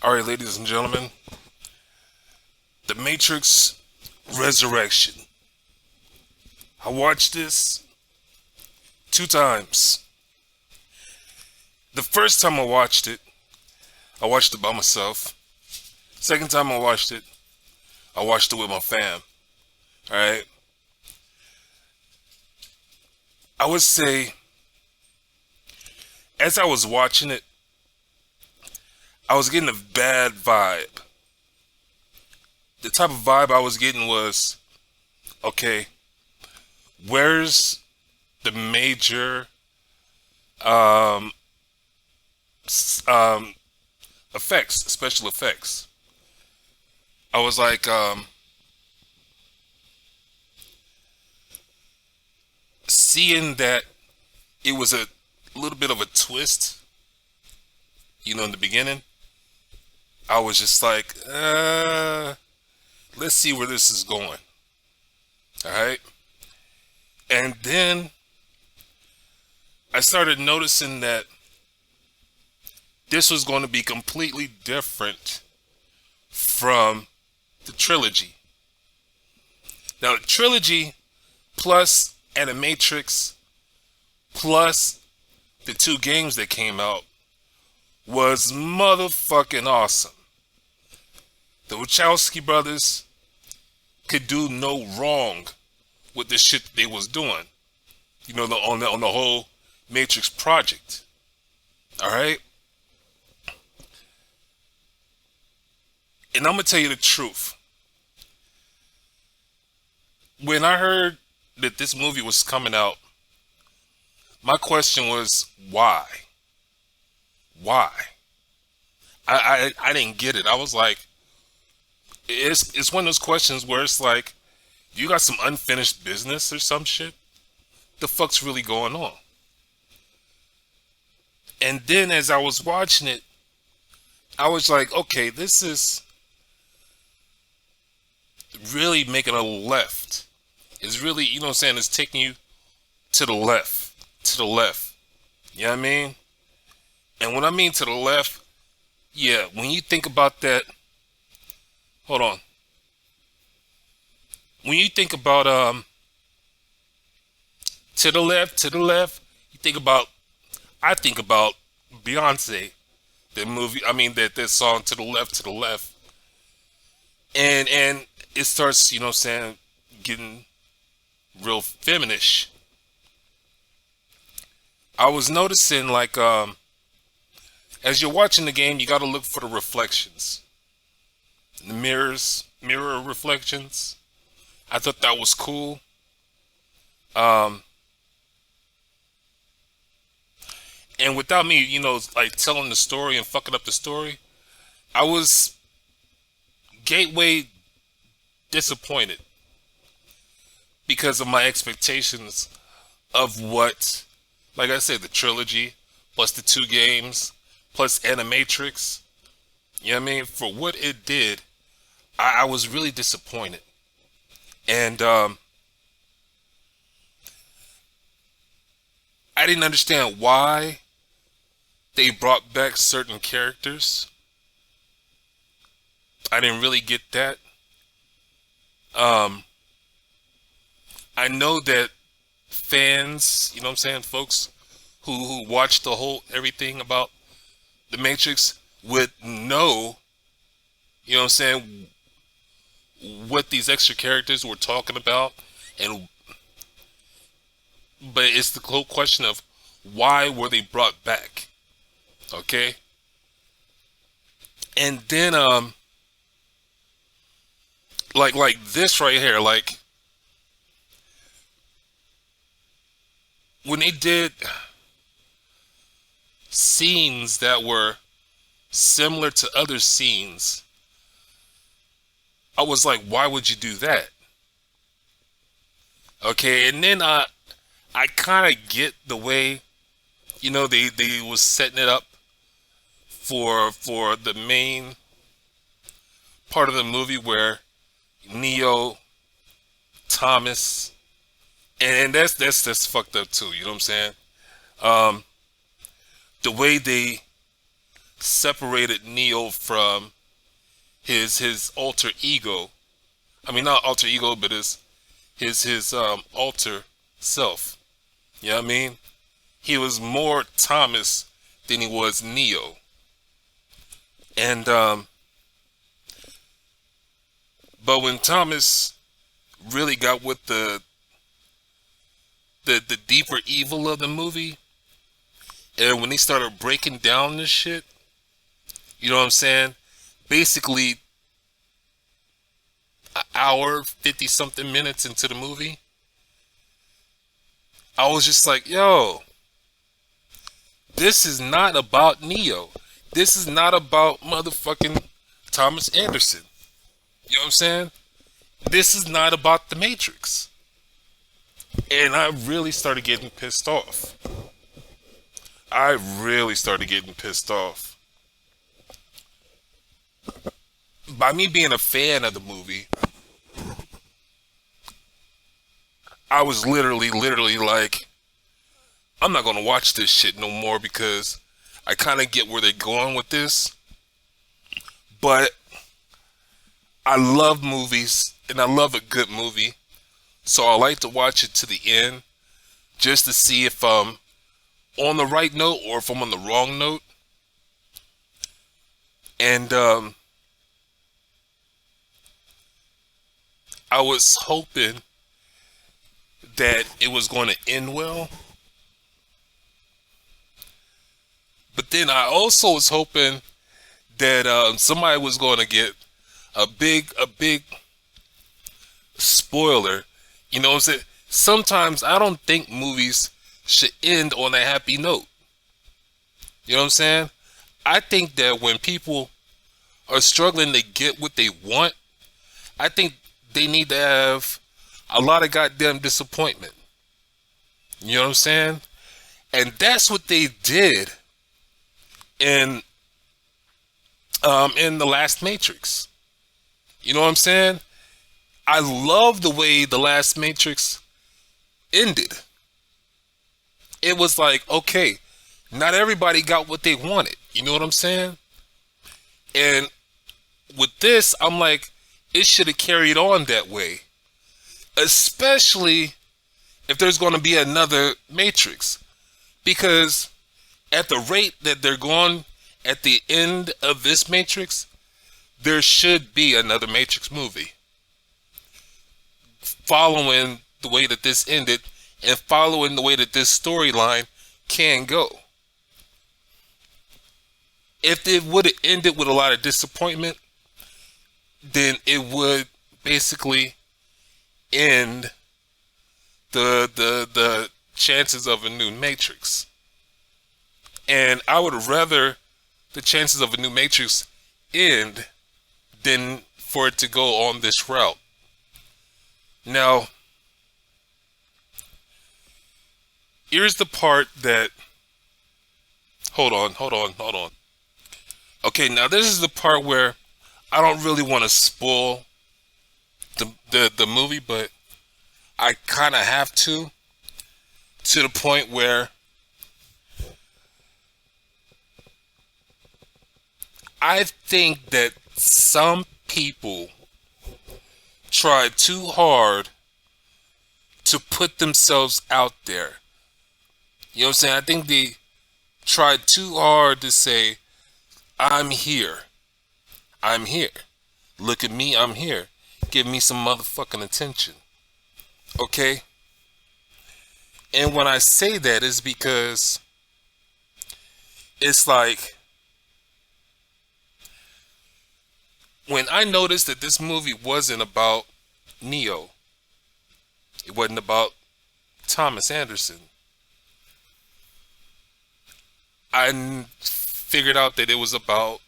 Alright, ladies and gentlemen, The Matrix Resurrection. I watched this 2 times. The first time I watched it by myself. Second time I watched it with my fam. Alright? I would say, as I was watching it, I was getting a bad vibe. The type of vibe I was getting was, okay, where's the major effects, special effects? I was like, seeing that it was a little bit of a twist, in the beginning. I was just like, let's see where this is going. Alright? And then I started noticing that this was going to be completely different from the trilogy. Now, the trilogy plus Animatrix plus the 2 games that came out was motherfucking awesome. The Wachowski brothers could do no wrong with the shit that they was doing. On the whole Matrix project. Alright? And I'm gonna tell you the truth. When I heard that this movie was coming out, my question was, why? Why? I didn't get it. I was like, it's one of those questions where it's like, you got some unfinished business or some shit? The fuck's really going on? And then as I was watching it, I was like, okay, this is really making a left. It's really, you know what I'm saying, it's taking you to the left. To the left. You know what I mean? And when I mean to the left, yeah, when you think about that, hold on. When you think about to the left, you think about, I think about Beyonce, the movie, that song, to the left. And it starts, you know what I'm saying, getting real feminish. I was noticing, like, as you're watching the game, you gotta look for the reflections. The mirror reflections. I thought that was cool. And without me, like telling the story and fucking up the story, I was gateway disappointed because of my expectations of what, like I said, the trilogy plus the 2 games plus Animatrix. You know what I mean? For what it did, I was really disappointed. And I didn't understand why they brought back certain characters. I didn't really get that. I know that fans, you know what I'm saying, folks who watch the whole everything about the Matrix would know, you know what I'm saying, what these extra characters were talking about, but it's the whole question of why were they brought back, okay? And then like this right here, like when they did scenes that were similar to other scenes, I was like, why would you do that? Okay, and then I kind of get the way, they was setting it up for the main part of the movie where Neo, Thomas, and that's fucked up too. You know what I'm saying? The way they separated Neo from his alter ego. I mean, not alter ego, but his alter self. You know what I mean? He was more Thomas than he was Neo. And but when Thomas really got with the deeper evil of the movie, and when he started breaking down this shit, you know what I'm saying? Basically, an hour, 50 something minutes into the movie, I was just like, yo, this is not about Neo. This is not about motherfucking Thomas Anderson. You know what I'm saying? This is not about the Matrix. And I really started getting pissed off. I really started getting pissed off. By me being a fan of the movie, I was literally like, I'm not gonna watch this shit no more because I kind of get where they're going with this. But I love movies, and I love a good movie, so I like to watch it to the end just to see if I'm on the right note or if I'm on the wrong note. And I was hoping that it was going to end well, but then I also was hoping that somebody was going to get a big spoiler. You know what I'm saying? Sometimes I don't think movies should end on a happy note. You know what I'm saying? I think that when people are struggling to get what they want, I think they need to have a lot of goddamn disappointment. You know what I'm saying? And that's what they did in the last Matrix. You know what I'm saying? I love the way the last Matrix ended. It was like, okay, not everybody got what they wanted. You know what I'm saying? And with this, I'm like, it should have carried on that way. Especially if there's going to be another Matrix. Because at the rate that they're going at the end of this Matrix, there should be another Matrix movie. Following the way that this ended and following the way that this storyline can go. If it would have ended with a lot of disappointment, then it would basically end the chances of a new Matrix. And I would rather the chances of a new Matrix end than for it to go on this route. Now, here's the part that, hold on. Okay, now this is the part where I don't really want to spoil the movie, but I kind of have to the point where I think that some people try too hard to put themselves out there. You know what I'm saying? I think they tried too hard to say, I'm here. I'm here. Look at me, I'm here. Give me some motherfucking attention. Okay? And when I say that, it's because it's like, when I noticed that this movie wasn't about Neo, it wasn't about Thomas Anderson, I figured out that it was about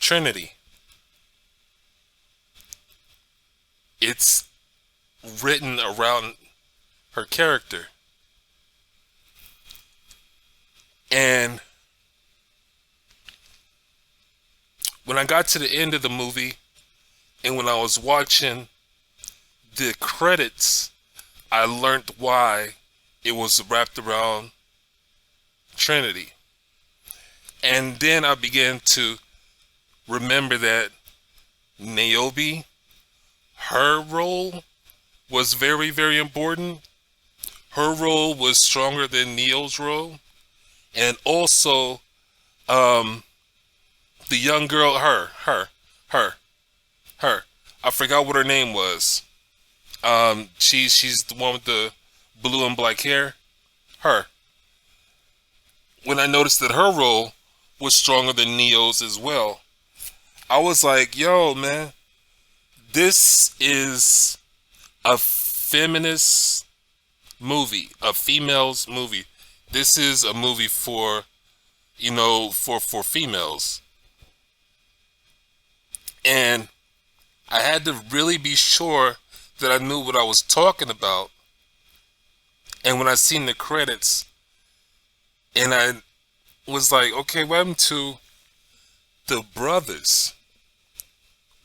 Trinity. It's written around her character. And when I got to the end of the movie, and when I was watching the credits, I learned why it was wrapped around Trinity. And then I began to remember that Niobe, her role was very, very important. Her role was stronger than Neo's role. And also, the young girl, her. I forgot what her name was. She's the one with the blue and black hair. Her. When I noticed that her role was stronger than Neo's as well, I was like, yo, man, this is a feminist movie, a female's movie. This is a movie for, for females. And I had to really be sure that I knew what I was talking about. And when I seen the credits, and I was like, okay, what happened to the brothers?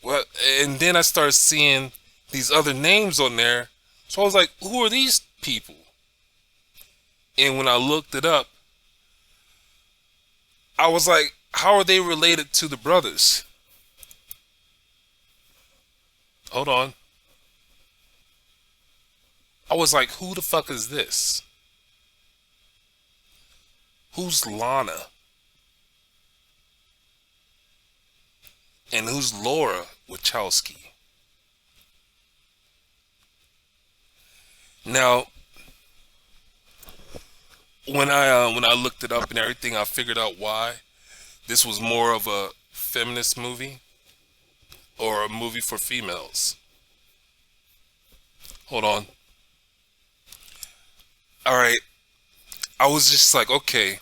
Well, and then I started seeing these other names on there. So I was like, who are these people? And when I looked it up, I was like, how are they related to the brothers? Hold on. I was like, who the fuck is this? Who's Lana? And who's Laura Wachowski? Now, when I looked it up and everything, I figured out why this was more of a feminist movie or a movie for females. Hold on. All right. I was just like, okay.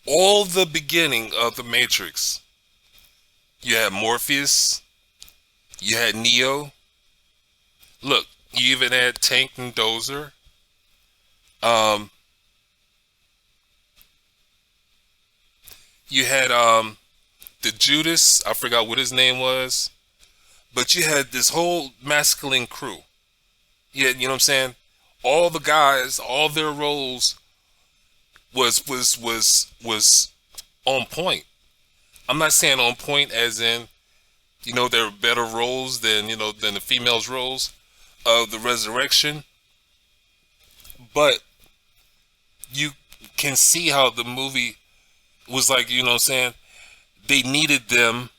All the beginning of the Matrix, you had Morpheus, you had Neo. Look, you even had Tank and Dozer. You had the Judas, I forgot what his name was, but you had this whole masculine crew. Yeah, you know what I'm saying? All the guys, all their roles was on point. I'm not saying on point as in, there are better roles than the females' roles of the resurrection, but you can see how the movie was like, what I'm saying? They needed them,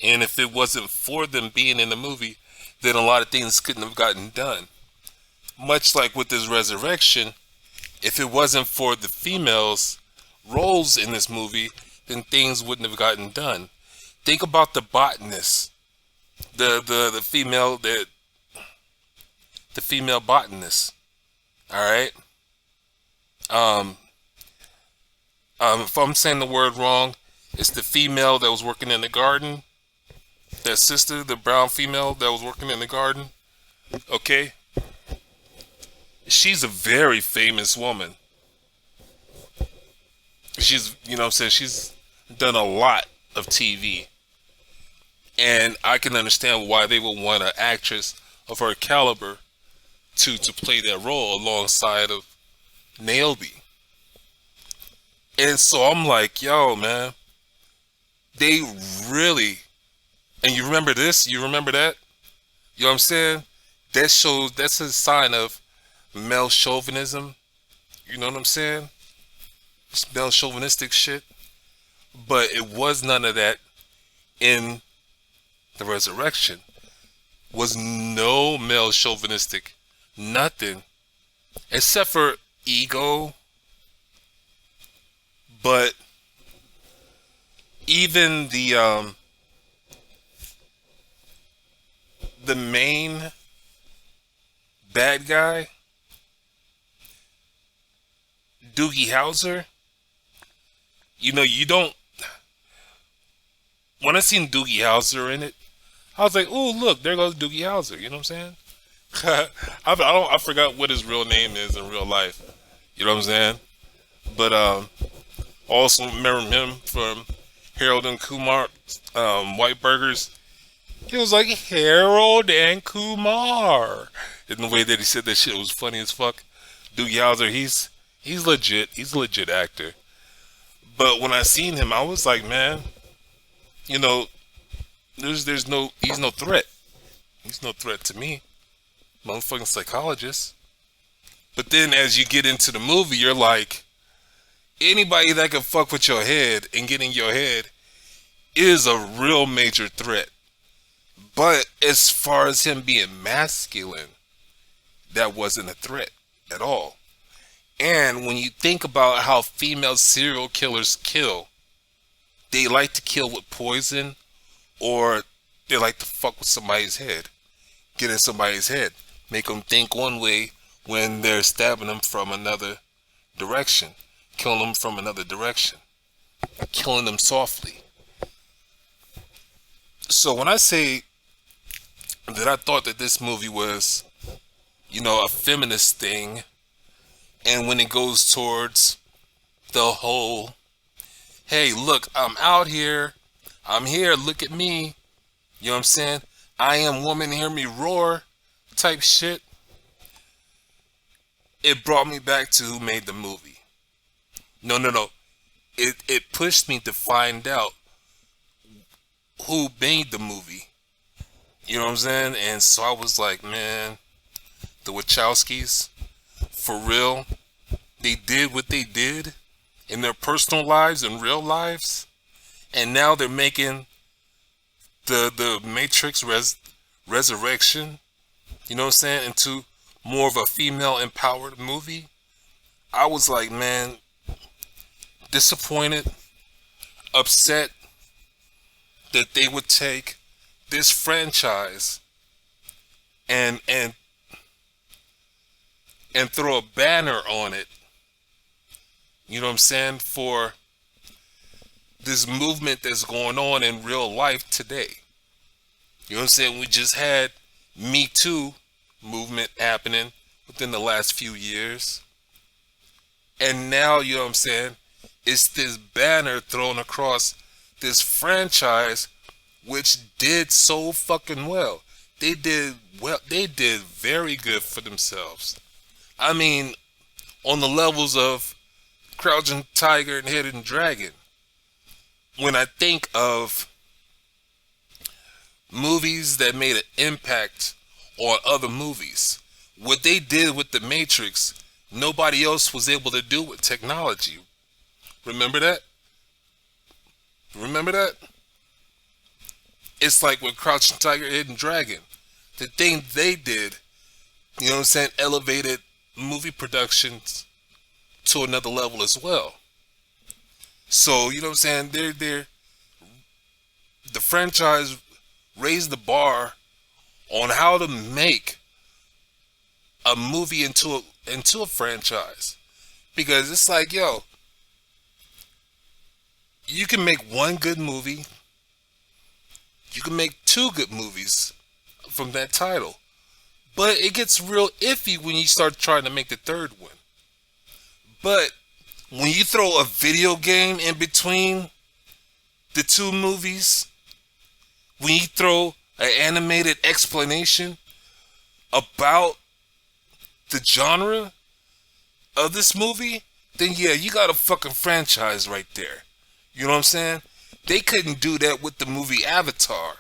and if it wasn't for them being in the movie, then a lot of things couldn't have gotten done. Much like with this resurrection, if it wasn't for the females' roles in this movie, then things wouldn't have gotten done. Think about the botanist, the female botanist. All right. If I'm saying the word wrong, it's the female that was working in the garden. That sister, the brown female that was working in the garden. Okay. She's a very famous woman. She's, she's done a lot of TV. And I can understand why they would want an actress of her caliber to play that role alongside of Niobe. And so I'm like, yo, man, they really, and you remember this, you remember that? You know what I'm saying? That's a sign of male chauvinism. You know what I'm saying? It's male chauvinistic shit. But it was none of that in the resurrection. Was no male chauvinistic, nothing, except for ego. But even the main bad guy, Doogie Howser, you don't. When I seen Doogie Howser in it, I was like, "Oh, look, there goes Doogie Howser." You know what I'm saying? I forgot what his real name is in real life. You know what I'm saying? But also remember him from Harold and Kumar, White Burgers. He was like Harold and Kumar, and the way that he said that shit was funny as fuck. Doogie Howser, he's He's legit. He's a legit actor. But when I seen him, I was like, man, you know, there's no he's no threat. He's no threat to me, motherfucking psychologist. But then as you get into the movie, you're like, anybody that can fuck with your head and get in your head is a real major threat. But as far as him being masculine, that wasn't a threat at all. And when you think about how female serial killers kill, they like to kill with poison, or they like to fuck with somebody's head, get in somebody's head, make them think one way when they're stabbing them from another direction, killing them from another direction, killing them softly. So when I say that I thought that this movie was, a feminist thing, and when it goes towards the whole, hey, look, I'm out here, I'm here, look at me, you know what I'm saying? I am woman, hear me roar type shit. It brought me back to who made the movie. No. It pushed me to find out who made the movie. You know what I'm saying? And so I was like, man, the Wachowskis, for real, they did what they did in their personal lives and real lives. And now they're making the Matrix Resurrection, you know what I'm saying, into more of a female empowered movie. I was like, man, disappointed, upset that they would take this franchise and throw a banner on it, you know what I'm saying, for this movement that's going on in real life today. You know what I'm saying? We just had Me Too movement happening within the last few years. And now, you know what I'm saying, it's this banner thrown across this franchise which did so fucking well. They did very good for themselves. I mean, on the levels of Crouching Tiger and Hidden Dragon. When I think of movies that made an impact on other movies, what they did with The Matrix, nobody else was able to do with technology. Remember that? Remember that? It's like with Crouching Tiger, Hidden Dragon. The thing they did, you know what I'm saying, elevated movie productions to another level as well. So, you know what I'm saying, the franchise raised the bar on how to make a movie into a franchise. Because it's like, yo, you can make one good movie, you can make two good movies from that title. But it gets real iffy when you start trying to make the third one. But when you throw a video game in between the two movies, when you throw an animated explanation about the genre of this movie, then yeah, you got a fucking franchise right there. You know what I'm saying? They couldn't do that with the movie Avatar.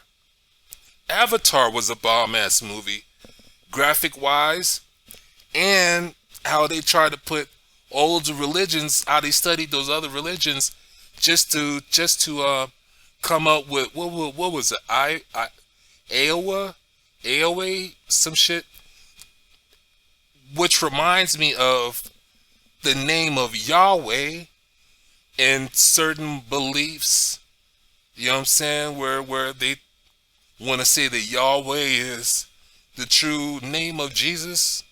Avatar was a bomb-ass movie, graphic-wise, and how they tried to put all the religions, how they studied those other religions, just to come up with what was it? AOA, some shit, which reminds me of the name of Yahweh and certain beliefs. You know what I'm saying? Where they want to say that Yahweh is the true name of Jesus.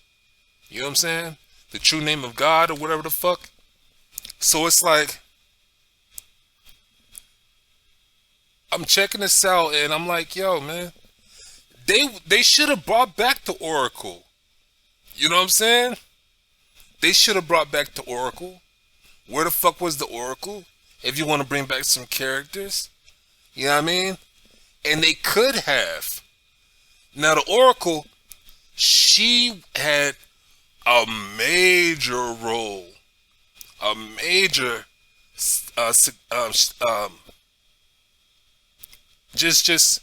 You know what I'm saying? The true name of God or whatever the fuck. So it's like, I'm checking this out and I'm like, yo, man, they should have brought back the Oracle. You know what I'm saying? They should have brought back the Oracle. Where the fuck was the Oracle? If you want to bring back some characters, you know what I mean? And they could have. Now the Oracle, she had a major role a major, uh, just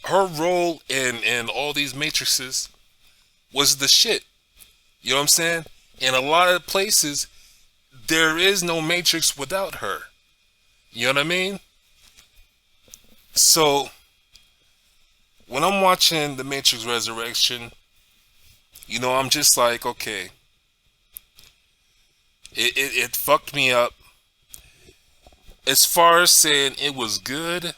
her role in all these matrices was the shit. You know what I'm saying? In a lot of places, there is no matrix without her. You know what I mean? So when I'm watching The Matrix Resurrection, I'm just like, okay, it fucked me up. As far as saying it was good,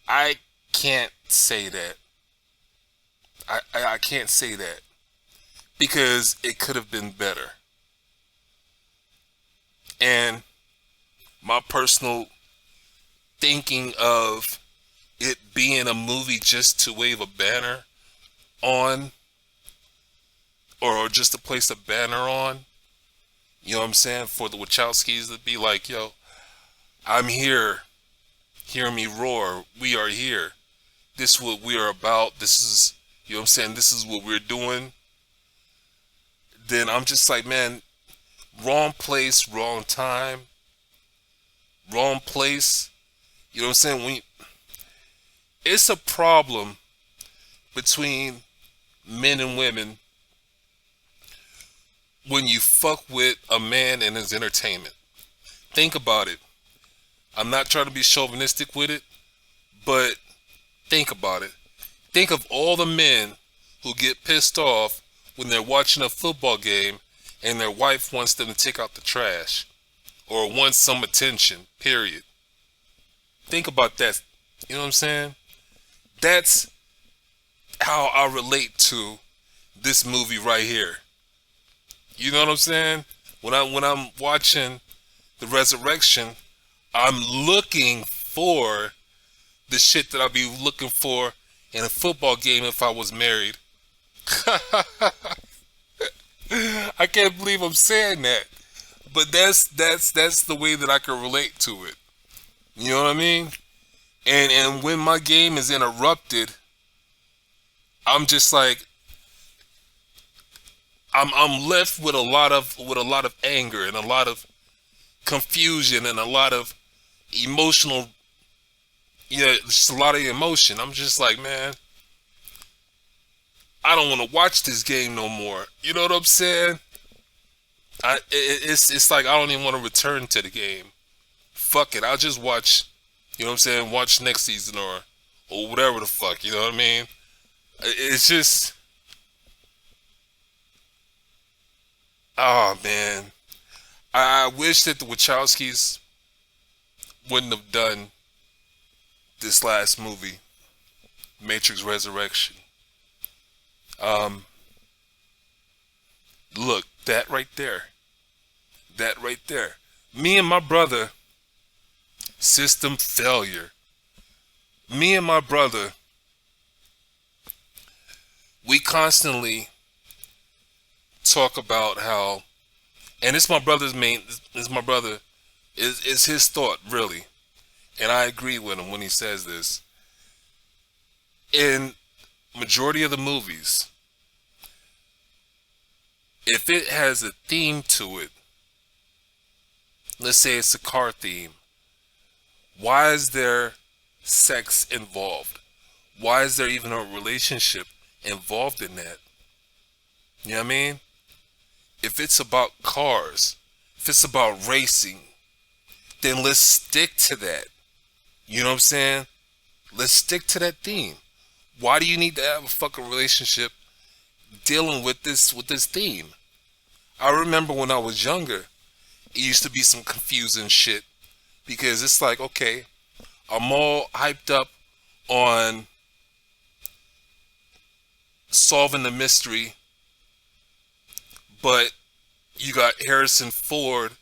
I can't say that. I can't say that because it could have been better. And my personal thinking of it being a movie just to wave a banner on, or just to place a banner on, you know what I'm saying, for the Wachowskis to be like, yo, I'm here, hear me roar, we are here, this is what we are about, this is, you know what I'm saying, this is what we're doing. Then I'm just like, man, wrong place, wrong time, wrong place. You know what I'm saying? It's a problem between men and women when you fuck with a man and his entertainment. Think about it. I'm not trying to be chauvinistic with it, but think about it. Think of all the men who get pissed off when they're watching a football game and their wife wants them to take out the trash or wants some attention, period. Think about that. You know what I'm saying? That's how I relate to this movie right here. You know what I'm saying? When I'm watching The Resurrection, I'm looking for the shit that I'd be looking for in a football game if I was married. I can't believe I'm saying that, but that's the way that I can relate to it. You know what I mean? And when my game is interrupted, I'm just like, I'm left with a lot of anger and a lot of confusion and a lot of emotional, just a lot of emotion. I'm just like, man, I don't want to watch this game no more. You know what I'm saying? It's like I don't even want to return to the game. Fuck it, I'll just watch. You know what I'm saying? Watch next season or whatever the fuck. You know what I mean? It's just, oh man, I wish that the Wachowskis wouldn't have done this last movie, Matrix Resurrection. Look, that right there. That right there. Me and my brother, system failure. Me and my brother, we constantly talk about how, and it's my brother's main, it's my brother, is his thought, really. And I agree with him when he says this. In majority of the movies, if it has a theme to it, let's say it's a car theme, why is there sex involved? Why is there even a relationship involved in that? You know what I mean? If it's about cars, if it's about racing, then let's stick to that. You know what I'm saying? Let's stick to that theme. Why do you need to have a fucking relationship dealing with this theme? I remember when I was younger, it used to be some confusing shit because it's like, okay, I'm all hyped up on solving the mystery, but you got Harrison Ford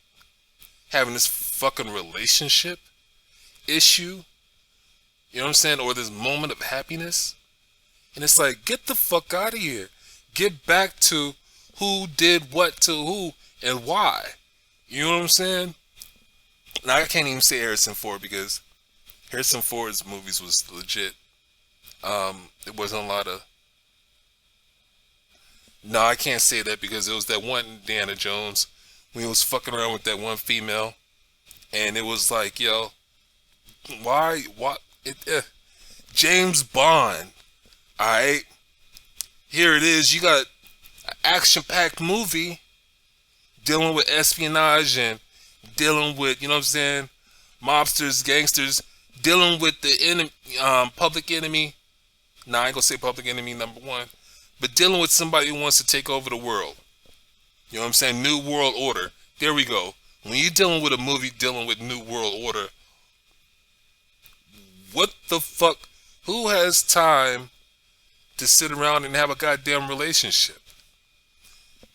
having this fucking relationship issue, you know what I'm saying, or this moment of happiness, and it's like, get the fuck out of here. Get back to who did what to who and why. You know what I'm saying? Now I can't even say Harrison Ford because Harrison Ford's movies was legit. It wasn't a lot of. No, I can't say that because it was that one Indiana Jones when he was fucking around with that one female, and it was like, yo, why, what, James Bond, alright? Here it is, you got an action-packed movie dealing with espionage and dealing with, you know what I'm saying, mobsters, gangsters, dealing with the enemy, public enemy. Nah, I ain't gonna say public enemy number one, but dealing with somebody who wants to take over the world. You know what I'm saying? New World Order. There we go. When you're dealing with a movie dealing with New World Order, what the fuck? Who has time to sit around and have a goddamn relationship?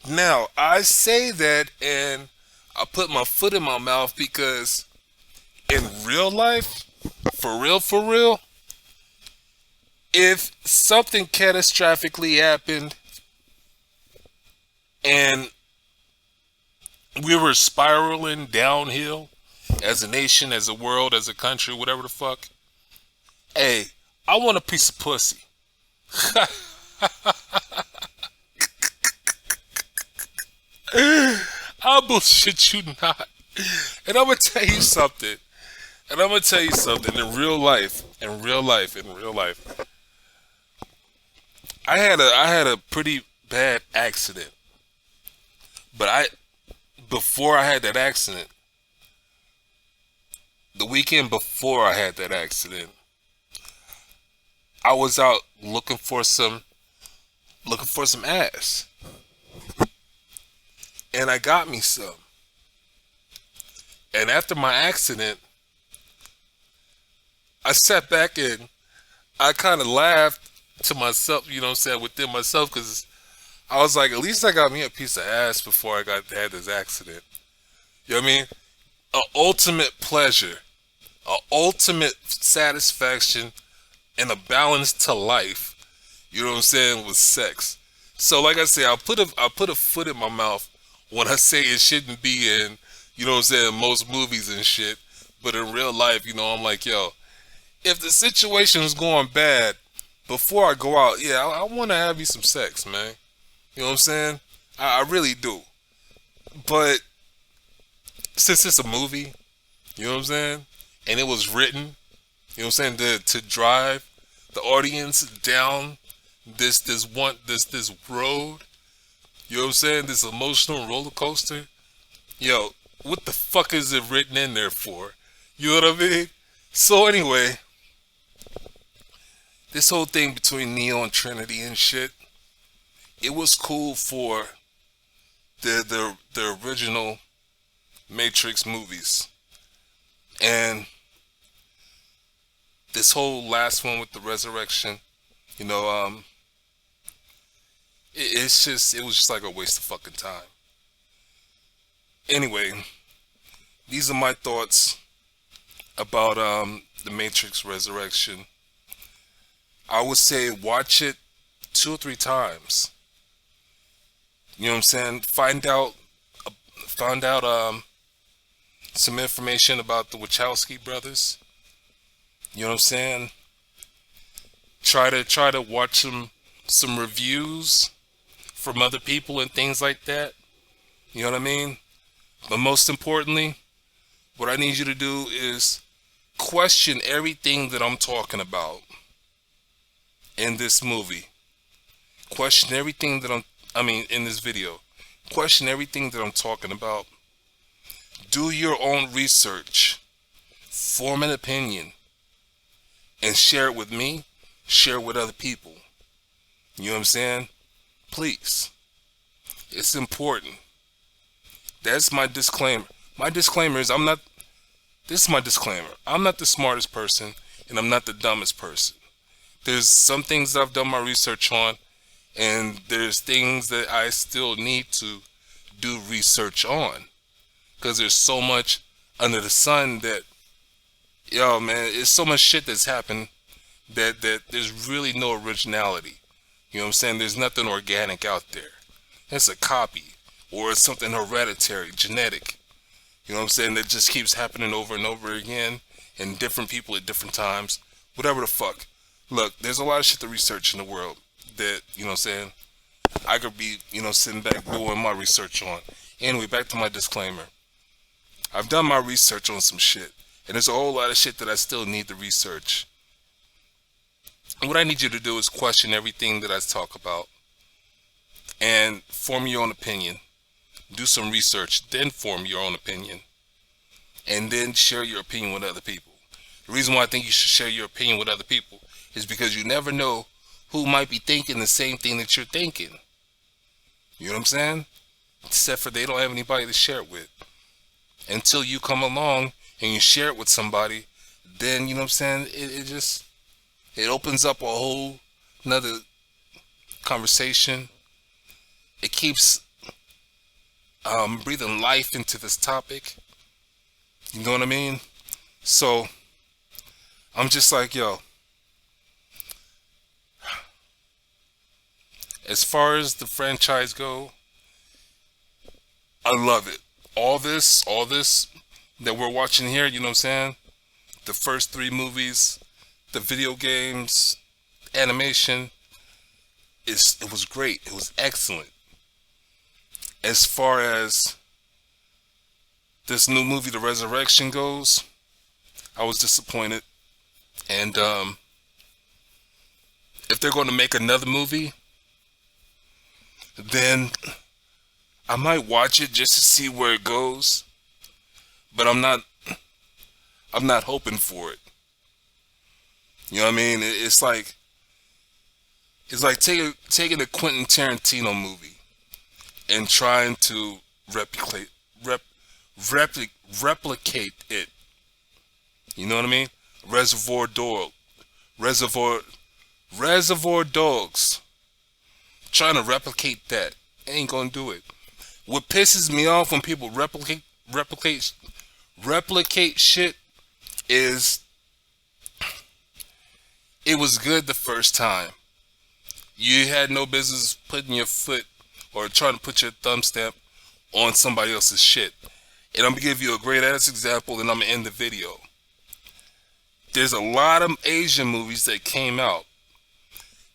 Now, I say that and I put my foot in my mouth because in real life, for real, if something catastrophically happened and we were spiraling downhill as a nation, as a world, as a country, whatever the fuck, hey, I want a piece of pussy. I bullshit you not. And I'm gonna tell you something. In real life, I had a pretty bad accident. But before I had that accident, the weekend before I had that accident, I was out looking for some ass. And I got me some. And after my accident, I sat back and I kind of laughed to myself, you know what I'm saying, within myself, because I was like, at least I got me a piece of ass before I had this accident. You know what I mean? An ultimate pleasure, an ultimate satisfaction, and a balance to life. You know what I'm saying? With sex. So, like I say, I put a foot in my mouth when I say it shouldn't be in, you know what I'm saying, most movies and shit. But in real life, you know, I'm like, yo, if the situation's going bad, before I go out, yeah, I want to have you some sex, man. You know what I'm saying? I really do. But since it's a movie, you know what I'm saying, and it was written, you know what I'm saying, to drive the audience down this road, you know what I'm saying, this emotional roller coaster. Yo, what the fuck is it written in there for? You know what I mean? So anyway, this whole thing between Neo and Trinity and shit, it was cool for the original Matrix movies. And this whole last one with the resurrection, you know, it was just like a waste of fucking time. Anyway, these are my thoughts about the Matrix Resurrection. I would say watch it 2 or 3 times. You know what I'm saying? Find out some information about the Wachowski brothers. You know what I'm saying? Try to watch some reviews from other people and things like that. You know what I mean? But most importantly, what I need you to do is question everything that I'm talking about in this movie. Question everything that in this video. Question everything that I'm talking about. Do your own research. Form an opinion. And share it with me. Share it with other people. You know what I'm saying? Please. It's important. That's my disclaimer. My disclaimer is this is my disclaimer. I'm not the smartest person and I'm not the dumbest person. There's some things that I've done my research on, and there's things that I still need to do research on. Because there's so much under the sun that, yo man, it's so much shit that's happened that there's really no originality. You know what I'm saying? There's nothing organic out there. It's a copy. Or it's something hereditary, genetic. You know what I'm saying? That just keeps happening over and over again. And different people at different times. Whatever the fuck. Look, there's a lot of shit to research in the world that, you know what I'm saying, I could be, you know, sitting back doing my research on. Anyway, back to my disclaimer. I've done my research on some shit, and there's a whole lot of shit that I still need to research. And what I need you to do is question everything that I talk about and form your own opinion. Do some research, then form your own opinion, and then share your opinion with other people. The reason why I think you should share your opinion with other people is because you never know who might be thinking the same thing that you're thinking. You know what I'm saying? Except for they don't have anybody to share it with. Until you come along and you share it with somebody, then, you know what I'm saying, it opens up a whole another conversation. It keeps breathing life into this topic. You know what I mean? So I'm just like, yo, as far as the franchise go, I love it. All this that we're watching here, you know what I'm saying? The first 3 movies, the video games, animation, it was great. It was excellent. As far as this new movie, The Resurrection, goes, I was disappointed. And if they're going to make another movie, then I might watch it just to see where it goes. But I'm not hoping for it. You know what I mean? It's like taking a Quentin Tarantino movie and trying to replicate it. You know what I mean? Reservoir Dogs. Trying to replicate that. Ain't gonna do it. What pisses me off when people replicate shit is it was good the first time. You had no business putting your foot or trying to put your thumb stamp on somebody else's shit. And I'm gonna give you a great ass example and I'm gonna end the video. There's a lot of Asian movies that came out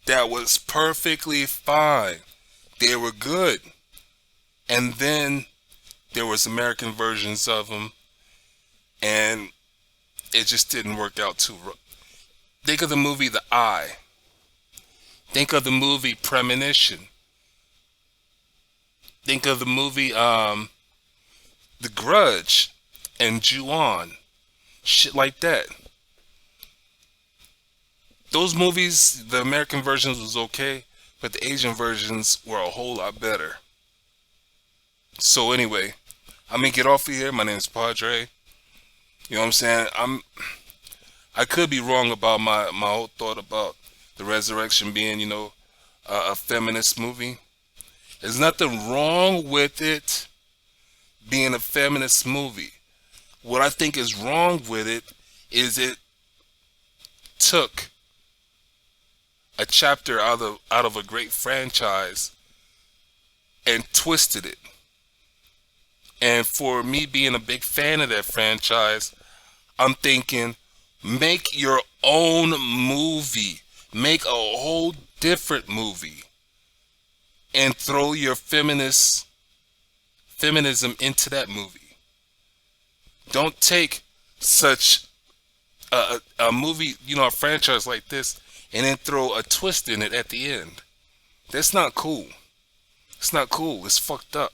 that was perfectly fine. They were good. And then there was American versions of them, and it just didn't work out too well. Think of the movie The Eye. Think of the movie Premonition. Think of the movie The Grudge and Ju-on. Shit like that. Those movies, the American versions was okay, but the Asian versions were a whole lot better. So anyway, I'm gonna get off of here. My name is Podrey. You know what I'm saying? I could be wrong about my whole thought about The Resurrection being, you know, a feminist movie. There's nothing wrong with it being a feminist movie. What I think is wrong with it is it took a chapter out of a great franchise and twisted it. And for me being a big fan of that franchise, I'm thinking, make your own movie. Make a whole different movie. And throw your feminism into that movie. Don't take such a movie, you know, a franchise like this, and then throw a twist in it at the end. That's not cool. It's not cool. It's fucked up.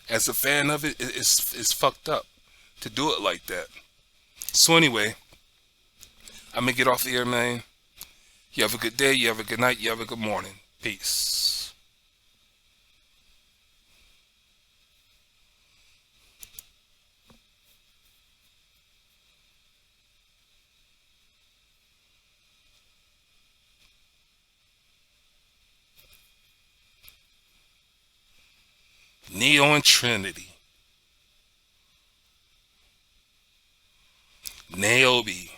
As a fan of it, it's fucked up to do it like that. So anyway, I'm gonna get off the air, man. You have a good day, you have a good night, you have a good morning. Peace. Neo and Trinity. Niobe.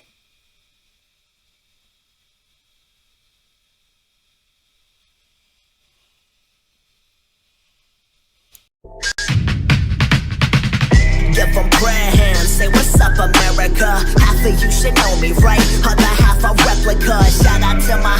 Give them prayer hands, say what's up America. Half of you should know me, right? Other half a replica. Shout out to my